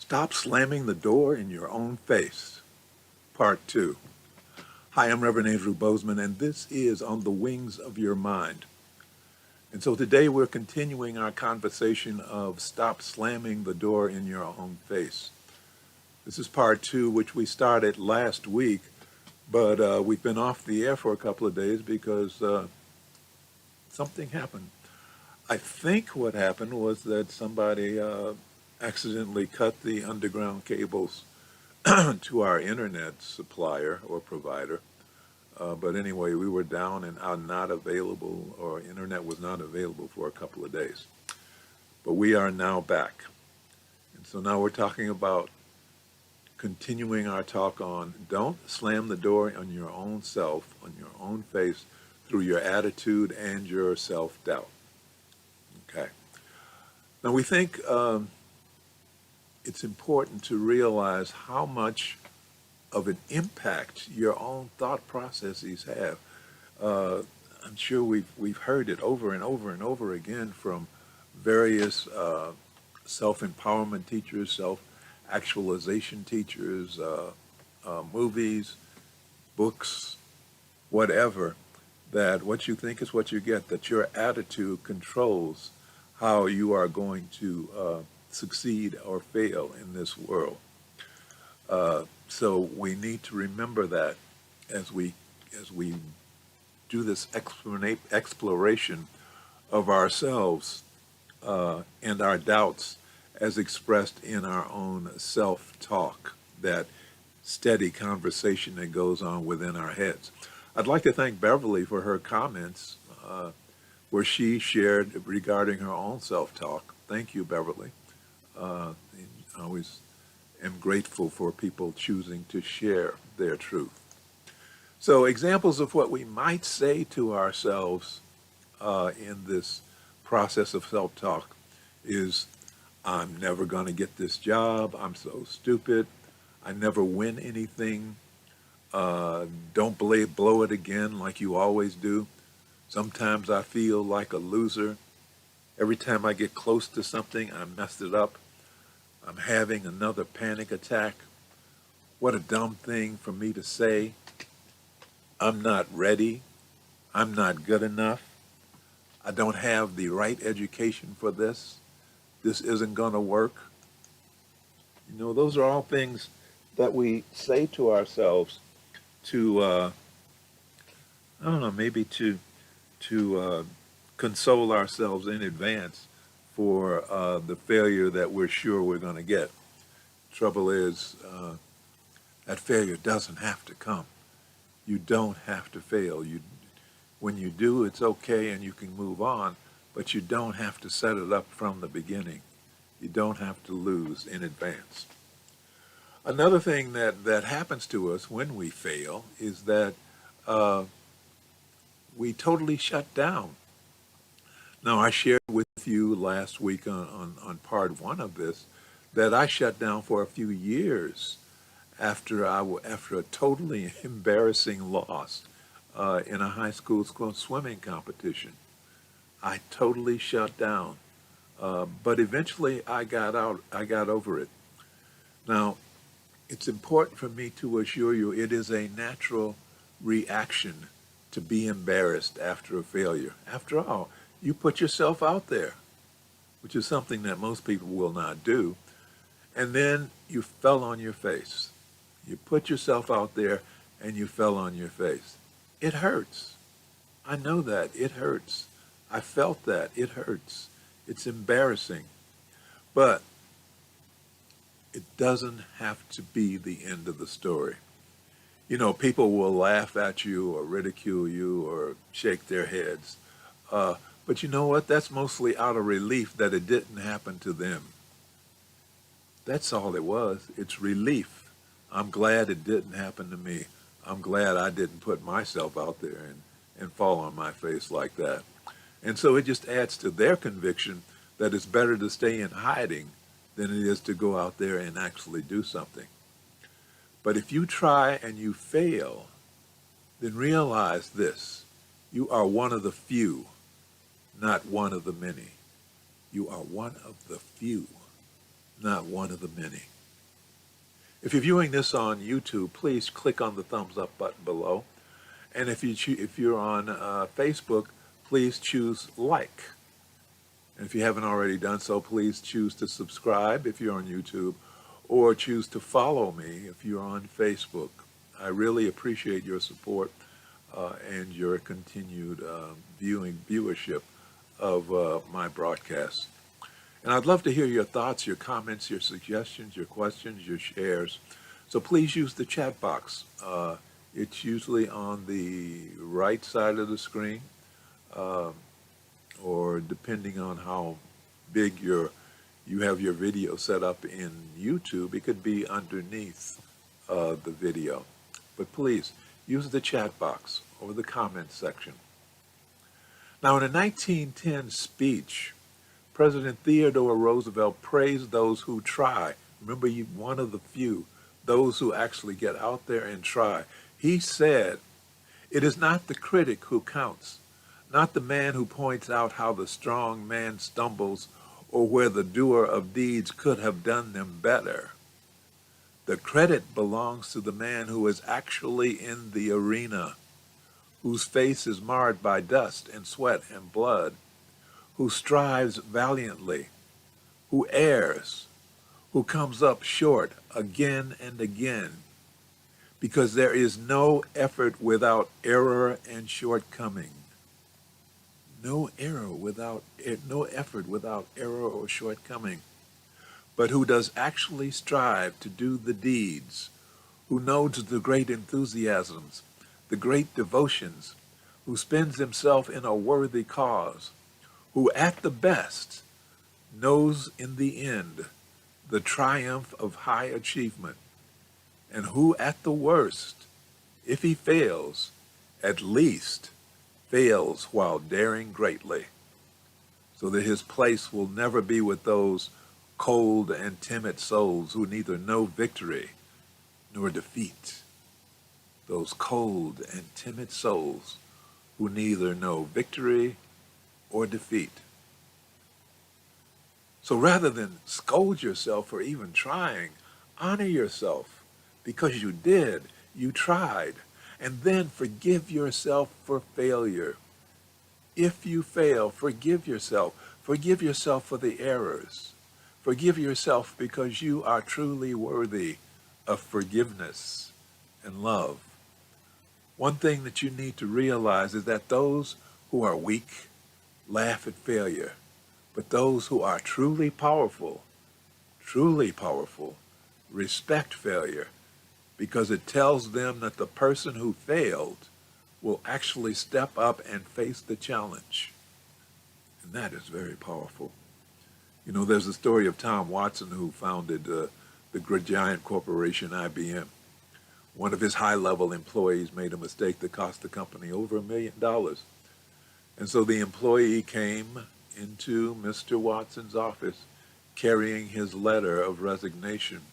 Stop slamming the door in your own face, Part 2. Hi, I'm Reverend Andrew Bozeman, and this is On the Wings of Your Mind. And so today we're continuing our conversation of stop slamming the door in your own face. This is Part 2, which we started last week, but we've been off the air for a couple of days because something happened. I think what happened was that somebody accidentally cut the underground cables to our internet supplier or provider. But anyway, we were down and not available, or internet was not available for a couple of days. But we are now back. And so now we're talking about continuing our talk on don't slam the door on your own self, on your own face, through your attitude and your self-doubt. Okay. Now we think it's important to realize how much of an impact your own thought processes have. I'm sure we've heard it over and over and over again from various self-empowerment teachers, self-actualization teachers, movies, books, whatever, that what you think is what you get, that your attitude controls how you are going to succeed or fail in this world. So we need to remember that as we do this exploration of ourselves and our doubts as expressed in our own self-talk, that steady conversation that goes on within our heads. I'd like to thank Beverly for her comments where she shared regarding her own self-talk. Thank you, Beverly. I always am grateful for people choosing to share their truth. So examples of what we might say to ourselves in this process of self-talk is, I'm never going to get this job, I'm so stupid, I never win anything, don't blow it again like you always do, sometimes I feel like a loser, every time I get close to something I messed it up, I'm having another panic attack. What a dumb thing for me to say. I'm not ready. I'm not good enough. I don't have the right education for this. This isn't going to work. You know, those are all things that we say to ourselves to, I don't know, maybe to console ourselves in advance for the failure that we're sure we're going to get. Trouble is, that failure doesn't have to come. You don't have to fail. When you do, it's okay and you can move on, but you don't have to set it up from the beginning. You don't have to lose in advance. Another thing that happens to us when we fail is that we totally shut down. Now, I shared with you last week on part 1 of this that I shut down for a few years after a totally embarrassing loss in a high school swimming competition. I totally shut down, but eventually I got over it. Now, it's important for me to assure you it is a natural reaction to be embarrassed after a failure. After all, you put yourself out there, which is something that most people will not do, and then you fell on your face. You put yourself out there and you fell on your face. It hurts. I know that. It hurts. I felt that. It hurts. It's embarrassing. But it doesn't have to be the end of the story. You know, people will laugh at you or ridicule you or shake their heads. But you know what? That's mostly out of relief that it didn't happen to them. That's all it was. It's relief. I'm glad it didn't happen to me. I'm glad I didn't put myself out there and fall on my face like that. And so it just adds to their conviction that it's better to stay in hiding than it is to go out there and actually do something. But if you try and you fail, then realize this. You are one of the few, not one of the many. You are one of the few, not one of the many. If you're viewing this on YouTube, please click on the thumbs up button below. And if you're on Facebook, please choose like. And if you haven't already done so, please choose to subscribe if you're on YouTube, or choose to follow me if you're on Facebook. I really appreciate your support and your continued viewership of my broadcasts. And I'd love to hear your thoughts, your comments, your suggestions, your questions, your shares. So please use the chat box. It's usually on the right side of the screen, or depending on how big you have your video set up in YouTube, it could be underneath the video. But please use the chat box or the comment section. Now, in a 1910 speech, President Theodore Roosevelt praised those who try. Remember, you one of the few, those who actually get out there and try. He said, "It is not the critic who counts, not the man who points out how the strong man stumbles or where the doer of deeds could have done them better. The credit belongs to the man who is actually in the arena, whose face is marred by dust and sweat and blood, who strives valiantly, who errs, who comes up short again and again, because there is no effort without error and shortcoming. No effort without error or shortcoming, but who does actually strive to do the deeds, who knows the great enthusiasms, the great devotions, who spends himself in a worthy cause, who at the best knows in the end the triumph of high achievement, and who at the worst, if he fails, at least fails while daring greatly, so that his place will never be with those cold and timid souls who neither know victory nor defeat. Those cold and timid souls who neither know victory or defeat." So rather than scold yourself for even trying, honor yourself because you tried, and then forgive yourself for failure. If you fail, forgive yourself. Forgive yourself for the errors. Forgive yourself because you are truly worthy of forgiveness and love. One thing that you need to realize is that those who are weak laugh at failure, but those who are truly powerful, respect failure, because it tells them that the person who failed will actually step up and face the challenge. And that is very powerful. You know, there's a story of Tom Watson, who founded the giant corporation IBM. One of his high-level employees made a mistake that cost the company over $1 million. And so the employee came into Mr. Watson's office carrying his letter of resignation.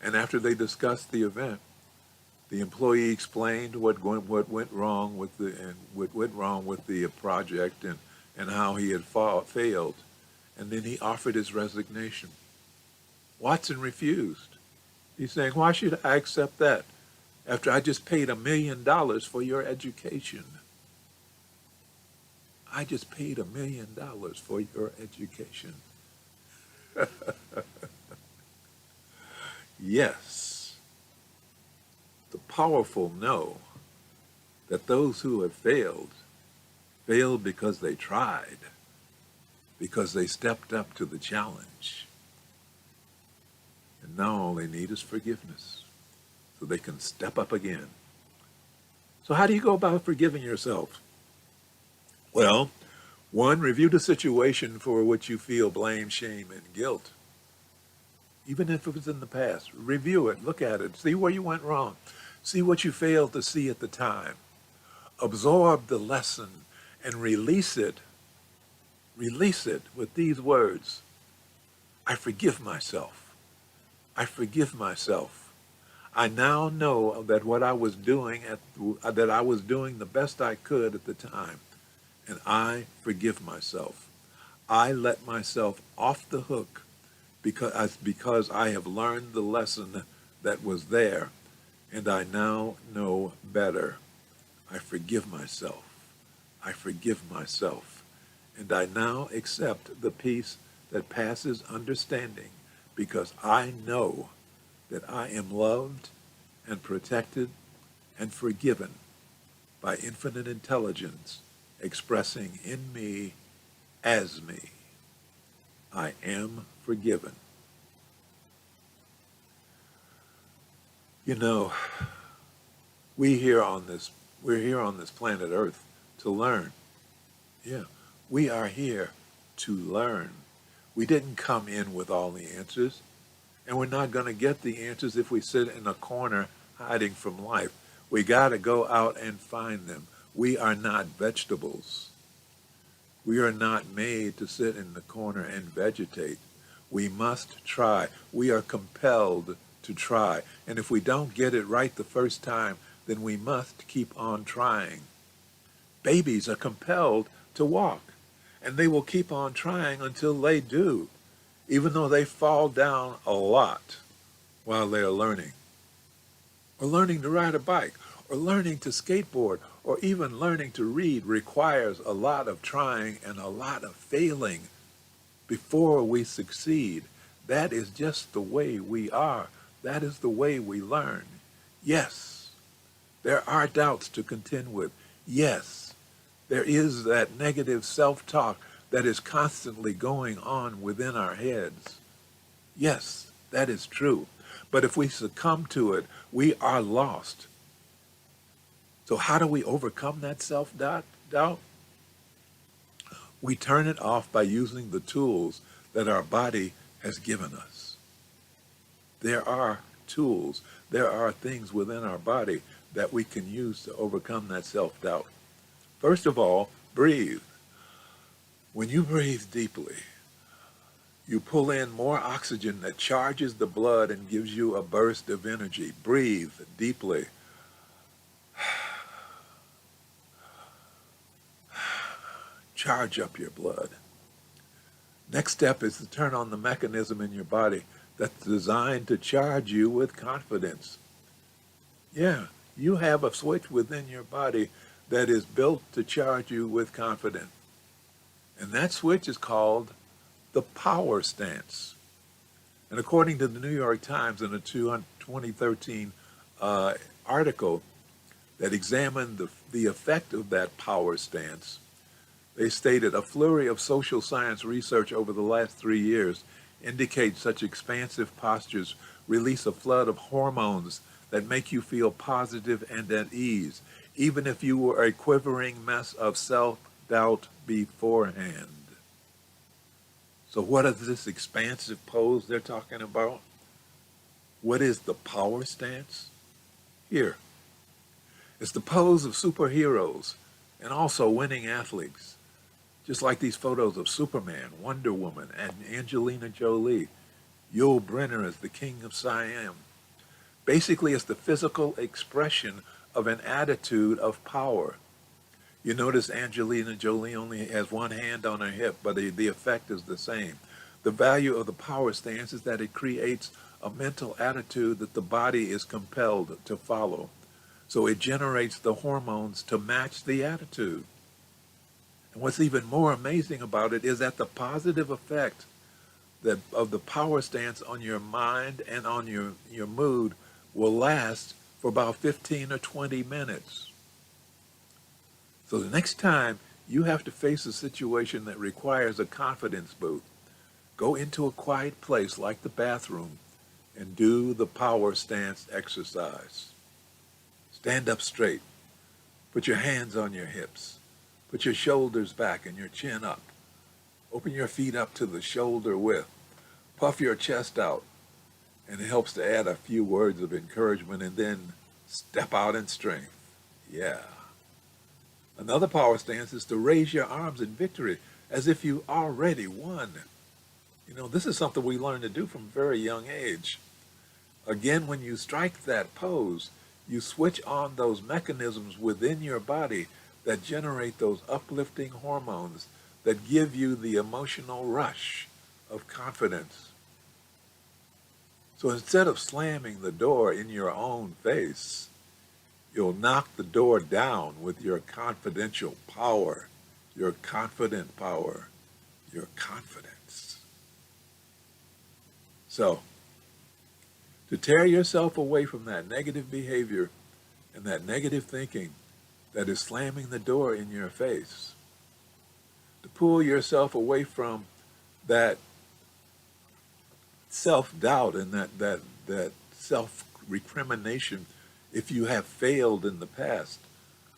And after they discussed the event, the employee explained what went wrong with the project and how he had failed. And then he offered his resignation. Watson refused. He's saying, "Why should I accept that after I just paid $1 million for your education? I just paid $1 million for your education." Yes, the powerful know that those who have failed because they tried, because they stepped up to the challenge. And now all they need is forgiveness, so they can step up again. So how do you go about forgiving yourself? Well, one, review the situation for which you feel blame, shame, and guilt. Even if it was in the past, review it, look at it, see where you went wrong, see what you failed to see at the time. Absorb the lesson and release it. Release it with these words: "I forgive myself. I forgive myself. I now know that what I was doing that I was doing the best I could at the time, and I forgive myself. I let myself off the hook because I have learned the lesson that was there, and I now know better. I forgive myself. I forgive myself. And I now accept the peace that passes understanding because I know that I am loved and protected and forgiven by infinite intelligence expressing in me as me. I am forgiven. You know, we're here on this planet Earth to learn. Yeah, we are here to learn. We didn't come in with all the answers, and we're not going to get the answers if we sit in a corner hiding from life. We got to go out and find them. We are not vegetables. We are not made to sit in the corner and vegetate. We must try. We are compelled to try. And if we don't get it right the first time, then we must keep on trying. Babies are compelled to walk, and they will keep on trying until they do, even though they fall down a lot while they are learning, or learning to ride a bike, or learning to skateboard, or even learning to read requires a lot of trying and a lot of failing before we succeed. That is just the way we are. That is the way we learn. Yes, there are doubts to contend with. Yes, there is that negative self-talk that is constantly going on within our heads. Yes, that is true. But if we succumb to it, we are lost. So how do we overcome that self-doubt? We turn it off by using the tools that our body has given us. There are tools, there are things within our body that we can use to overcome that self-doubt. First of all, breathe. When you breathe deeply, you pull in more oxygen that charges the blood and gives you a burst of energy. Breathe deeply. Charge up your blood. Next step is to turn on the mechanism in your body that's designed to charge you with confidence. Yeah, you have a switch within your body that is built to charge you with confidence. And that switch is called the power stance. And according to the New York Times in a 2013 article that examined the effect of that power stance, they stated a flurry of social science research over the last 3 years indicates such expansive postures release a flood of hormones that make you feel positive and at ease, even if you were a quivering mess of self-doubt beforehand. So what is this expansive pose they're talking about? What is the power stance? Here, it's the pose of superheroes and also winning athletes. Just like these photos of Superman, Wonder Woman, and Angelina Jolie. Yul Brynner as the King of Siam. Basically, it's the physical expression of an attitude of power. You notice Angelina Jolie only has one hand on her hip, but the effect is the same. The value of the power stance is that it creates a mental attitude that the body is compelled to follow. So it generates the hormones to match the attitude. And what's even more amazing about it is that the positive effect of the power stance on your mind and on your mood will last for about 15 or 20 minutes. So the next time you have to face a situation that requires a confidence boost, go into a quiet place like the bathroom and do the power stance exercise. Stand up straight. Put your hands on your hips. Put your shoulders back and your chin up. Open your feet up to the shoulder width. Puff your chest out. And it helps to add a few words of encouragement and then step out in strength. Yeah. Another power stance is to raise your arms in victory as if you already won. You know, this is something we learn to do from a very young age. Again, when you strike that pose, you switch on those mechanisms within your body that generate those uplifting hormones that give you the emotional rush of confidence. So instead of slamming the door in your own face, you'll knock the door down with your confidential power, your confident power, your confidence. So, to tear yourself away from that negative behavior and that negative thinking that is slamming the door in your face, to pull yourself away from that self-doubt and that self-recrimination if you have failed in the past.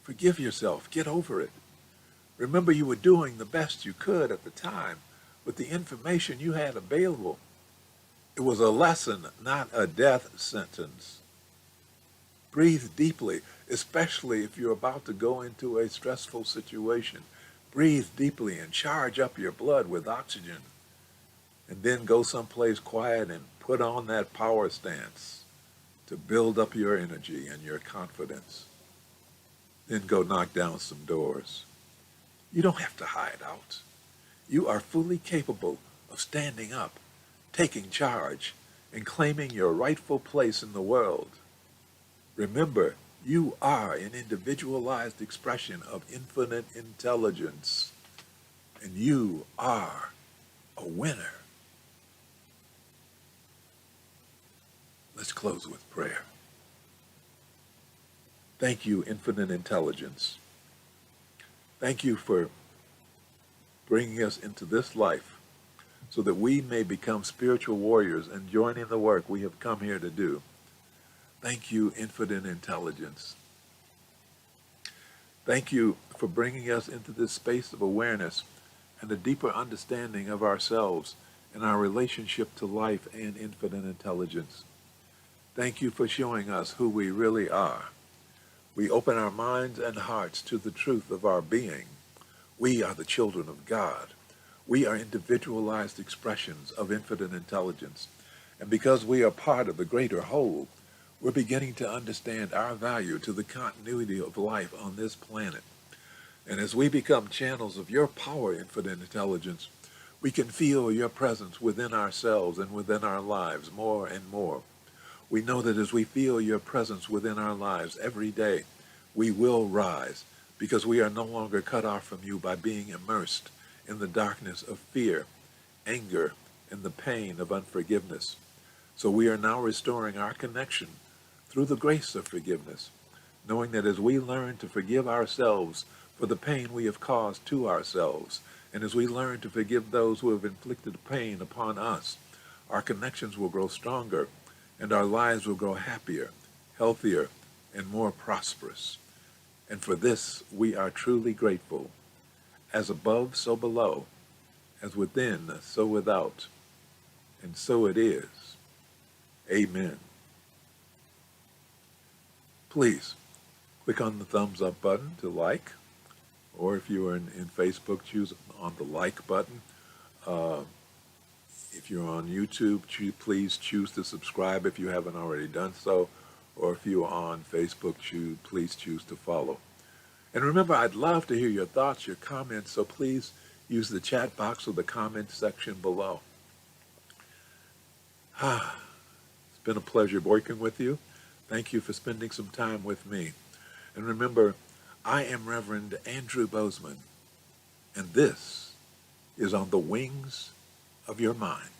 Forgive yourself. Get over it. Remember, you were doing the best you could at the time with the information you had available. It was a lesson, not a death sentence. Breathe deeply, especially if you're about to go into a stressful situation. Breathe deeply and charge up your blood with oxygen. And then go someplace quiet and put on that power stance to build up your energy and your confidence. Then go knock down some doors. You don't have to hide out. You are fully capable of standing up, taking charge, and claiming your rightful place in the world. Remember, you are an individualized expression of infinite intelligence, and you are a winner. Let's close with prayer. Thank you, infinite intelligence. Thank you for bringing us into this life so that we may become spiritual warriors and join in the work we have come here to do. Thank you, infinite intelligence. Thank you for bringing us into this space of awareness and a deeper understanding of ourselves and our relationship to life and infinite intelligence. Thank you for showing us who we really are. We open our minds and hearts to the truth of our being. We are the children of God. We are individualized expressions of infinite intelligence. And because we are part of the greater whole, we're beginning to understand our value to the continuity of life on this planet. And as we become channels of your power, infinite intelligence, we can feel your presence within ourselves and within our lives more and more. We know that as we feel your presence within our lives every day, we will rise because we are no longer cut off from you by being immersed in the darkness of fear, anger, and the pain of unforgiveness. So we are now restoring our connection through the grace of forgiveness, knowing that as we learn to forgive ourselves for the pain we have caused to ourselves, and as we learn to forgive those who have inflicted pain upon us, our connections will grow stronger, and our lives will grow happier, healthier, and more prosperous. And for this, we are truly grateful. As above, so below. As within, so without. And so it is. Amen. Please, click on the thumbs up button to like, or if you are in Facebook, choose on the like button. If you're on YouTube, please choose to subscribe if you haven't already done so. Or if you are on Facebook, please choose to follow. And remember, I'd love to hear your thoughts, your comments, so please use the chat box or the comment section below. It's been a pleasure working with you. Thank you for spending some time with me. And remember, I am Reverend Andrew Bozeman, and this is On the Wings of Your Mind.